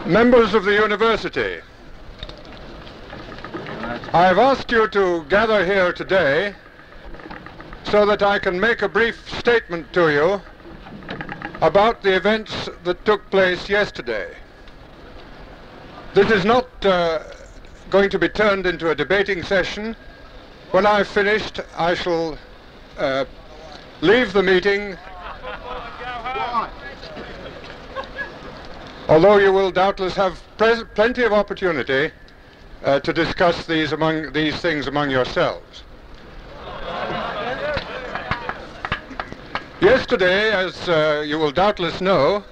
Members of the university, I have asked you to gather here today so that I can make a brief statement to you about the events that took place yesterday. This is not going to be turned into a debating session. When I've finished, I shall leave the meeting, although you will doubtless have plenty of opportunity to discuss these things among yourselves. Yesterday, as you will doubtless know,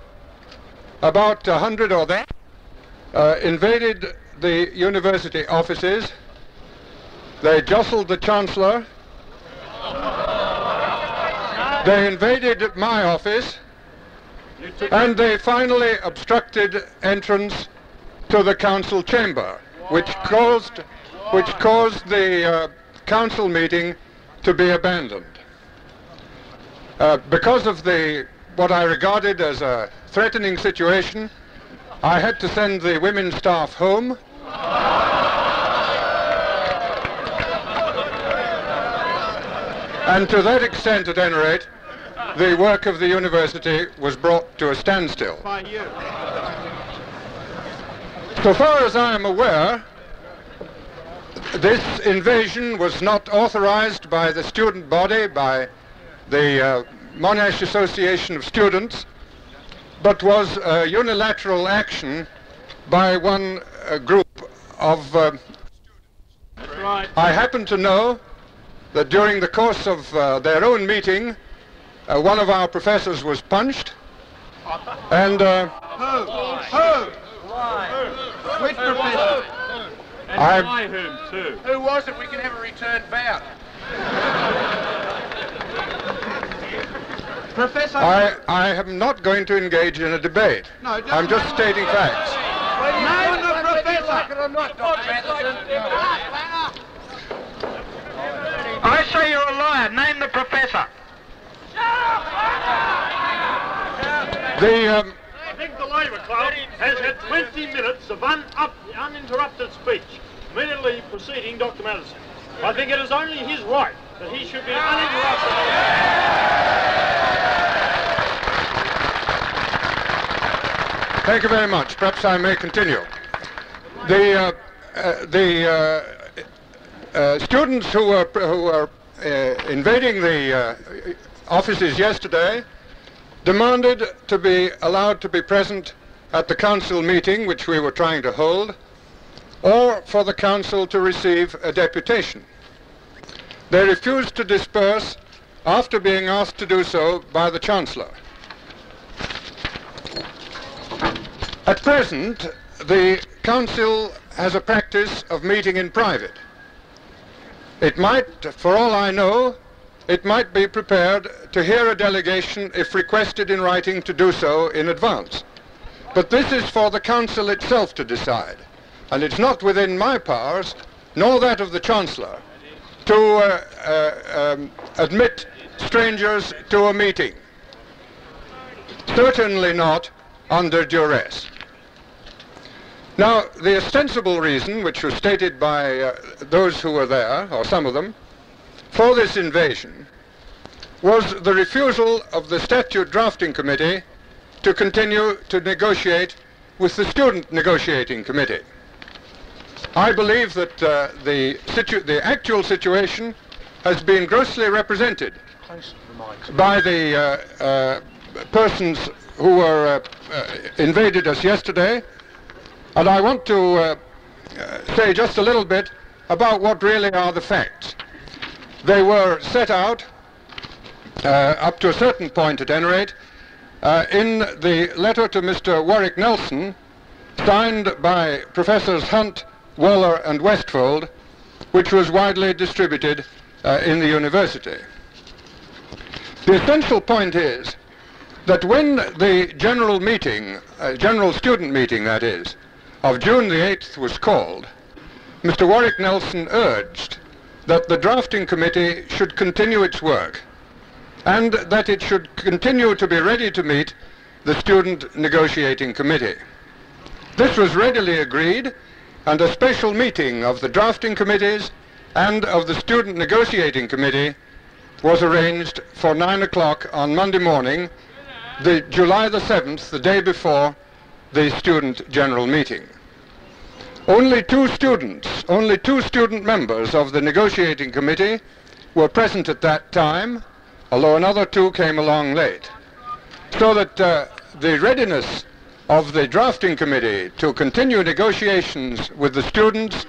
about 100 or that invaded the university offices. They jostled the Chancellor. They invaded my office, and they finally obstructed entrance to the council chamber, which caused the council meeting to be abandoned. Because of what I regarded as a threatening situation, I had to send the women's staff home. And to that extent, at any rate, the work of the university was brought to a standstill. By you. So far as I am aware, this invasion was not authorized by the student body, by the Monash Association of Students, but was a unilateral action by one group of students. Right. I happen to know that during the course of their own meeting, one of our professors was punched, and Who? Which professor? And by whom, too? Who was it? We can have a return bout. Professor? I am not going to engage in a debate. No, just I'm just stating facts. Name the professor. Like it or not, Dr. Matheson. I say you're a liar. Name the professor. The I think the Labor Club has had 20 minutes of uninterrupted speech, immediately preceding Dr. Matheson. I think it is only his right that he should be uninterrupted. Thank you very much. Perhaps I may continue. The students who were invading the offices yesterday demanded to be allowed to be present at the council meeting, which we were trying to hold, or for the council to receive a deputation. They refused to disperse after being asked to do so by the Chancellor. At present, the council has a practice of meeting in private. It might, for all I know, it might be prepared to hear a delegation if requested in writing to do so in advance. But this is for the council itself to decide, and it's not within my powers, nor that of the Chancellor, to admit strangers to a meeting. Certainly not under duress. Now, the ostensible reason, which was stated by those who were there, or some of them, for this invasion was the refusal of the statute drafting committee to continue to negotiate with the student negotiating committee. I believe that the actual situation has been grossly represented by the persons who were invaded us yesterday, and I want to say just a little bit about what really are the facts. They were set out, up to a certain point at any rate, in the letter to Mr. Warwick Nelson, signed by Professors Hunt, Waller and Westfold, which was widely distributed in the university. The essential point is that when the general meeting, general student meeting that is, of June the 8th was called, Mr. Warwick Nelson urged that the drafting committee should continue its work, and that it should continue to be ready to meet the Student Negotiating Committee. This was readily agreed, and a special meeting of the drafting committees and of the Student Negotiating Committee was arranged for 9 o'clock on Monday morning, July the 7th, the day before the student general meeting. Only two student members of the negotiating committee were present at that time, although another two came along late. So that the readiness of the drafting committee to continue negotiations with the students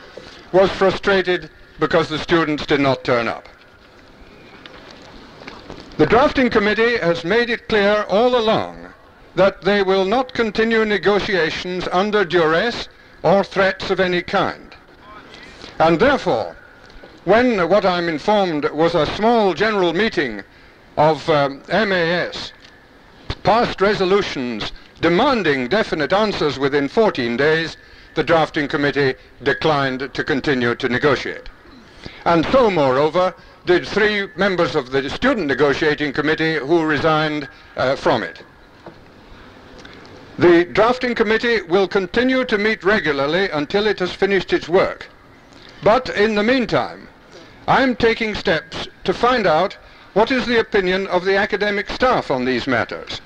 was frustrated because the students did not turn up. The drafting committee has made it clear all along that they will not continue negotiations under duress or threats of any kind. And therefore, when what I'm informed was a small general meeting of MAS passed resolutions demanding definite answers within 14 days, the drafting committee declined to continue to negotiate. And so, moreover, did 3 members of the student negotiating committee who resigned from it. The drafting committee will continue to meet regularly until it has finished its work. But in the meantime, I'm taking steps to find out what is the opinion of the academic staff on these matters.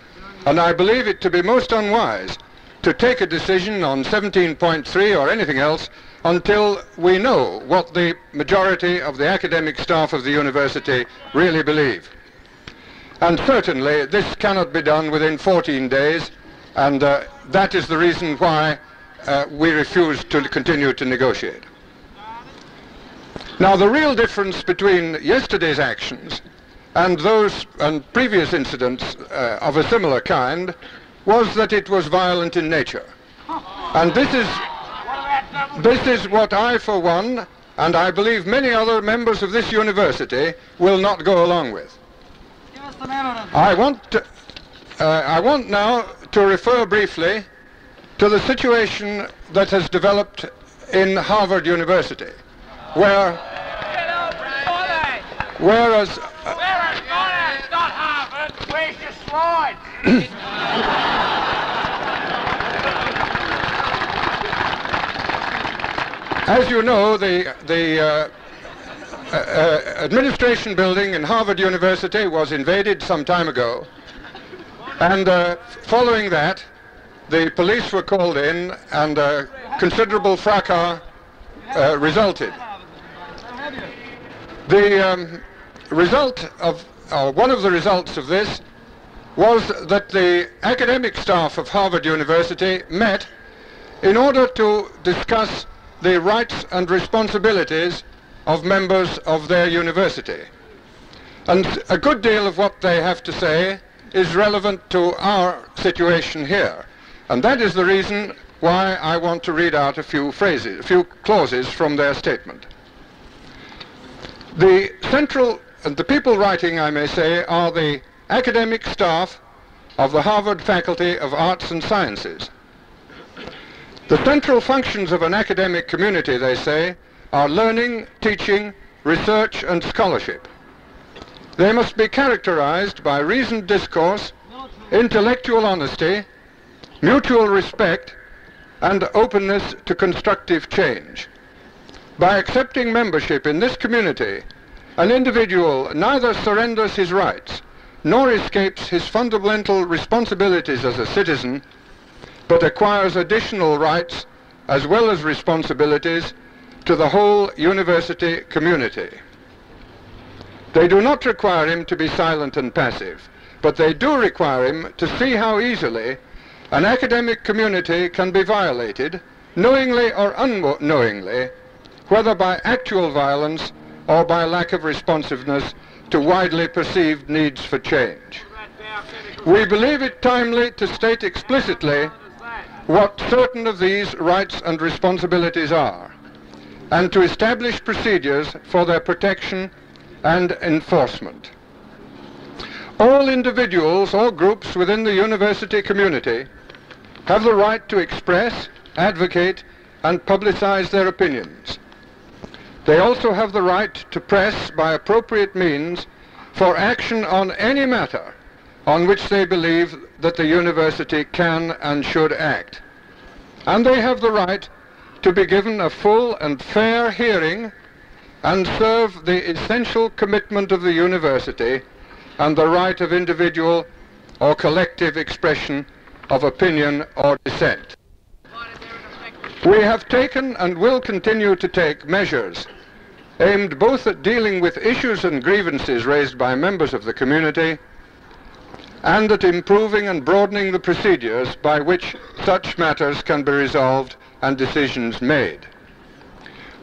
And I believe it to be most unwise to take a decision on 17.3 or anything else until we know what the majority of the academic staff of the university really believe. And certainly this cannot be done within 14 days, and that is the reason why we refuse to continue to negotiate. Now, the real difference between yesterday's actions and those and previous incidents of a similar kind was that it was violent in nature. And this is what I, for one, and I believe many other members of this university, will not go along with. I want now to refer briefly to the situation that has developed in Harvard University, whereas Monash, not Harvard. Where's your slide? as you know, the administration building in Harvard University was invaded some time ago, and following that, the police were called in, and considerable fracas resulted. The result of, one of the results of this was that the academic staff of Harvard University met in order to discuss the rights and responsibilities of members of their university. And a good deal of what they have to say is relevant to our situation here. And that is the reason why I want to read out a few clauses from their statement. The central, and the people writing, I may say, are the academic staff of the Harvard Faculty of Arts and Sciences. The central functions of an academic community, they say, are learning, teaching, research, and scholarship. They must be characterized by reasoned discourse, intellectual honesty, mutual respect, and openness to constructive change. By accepting membership in this community, an individual neither surrenders his rights nor escapes his fundamental responsibilities as a citizen, but acquires additional rights as well as responsibilities to the whole university community. They do not require him to be silent and passive, but they do require him to see how easily an academic community can be violated, knowingly or unknowingly, whether by actual violence or by lack of responsiveness to widely perceived needs for change. We believe it timely to state explicitly what certain of these rights and responsibilities are, and to establish procedures for their protection and enforcement. All individuals or groups within the university community have the right to express, advocate, and publicize their opinions. They also have the right to press, by appropriate means, for action on any matter on which they believe that the university can and should act. And they have the right to be given a full and fair hearing and serve the essential commitment of the university and the right of individual or collective expression of opinion or dissent. We have taken and will continue to take measures aimed both at dealing with issues and grievances raised by members of the community and at improving and broadening the procedures by which such matters can be resolved and decisions made.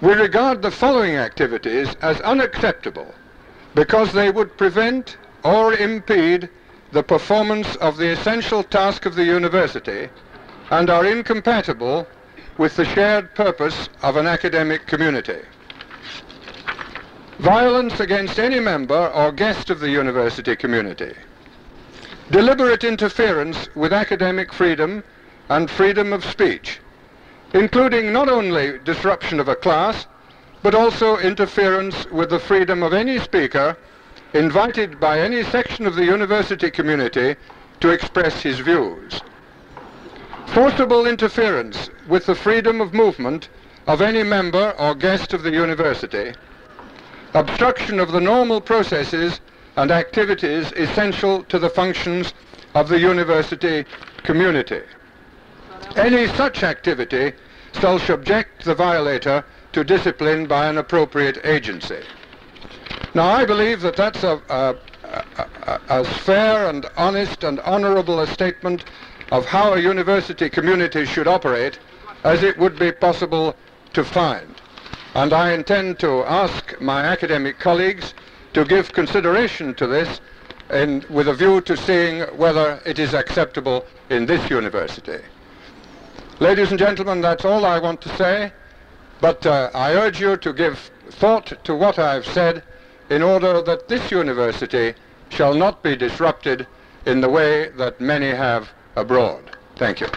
We regard the following activities as unacceptable because they would prevent or impede the performance of the essential task of the university and are incompatible with the shared purpose of an academic community. Violence against any member or guest of the university community. Deliberate interference with academic freedom and freedom of speech, including not only disruption of a class, but also interference with the freedom of any speaker invited by any section of the university community to express his views. Forcible interference with the freedom of movement of any member or guest of the university. Obstruction of the normal processes and activities essential to the functions of the university community. Any such activity shall subject the violator to discipline by an appropriate agency. Now, I believe that that's as fair and honest and honorable a statement of how a university community should operate as it would be possible to find. And I intend to ask my academic colleagues to give consideration to this with a view to seeing whether it is acceptable in this university. Ladies and gentlemen, that's all I want to say, but I urge you to give thought to what I've said in order that this university shall not be disrupted in the way that many have abroad. Thank you.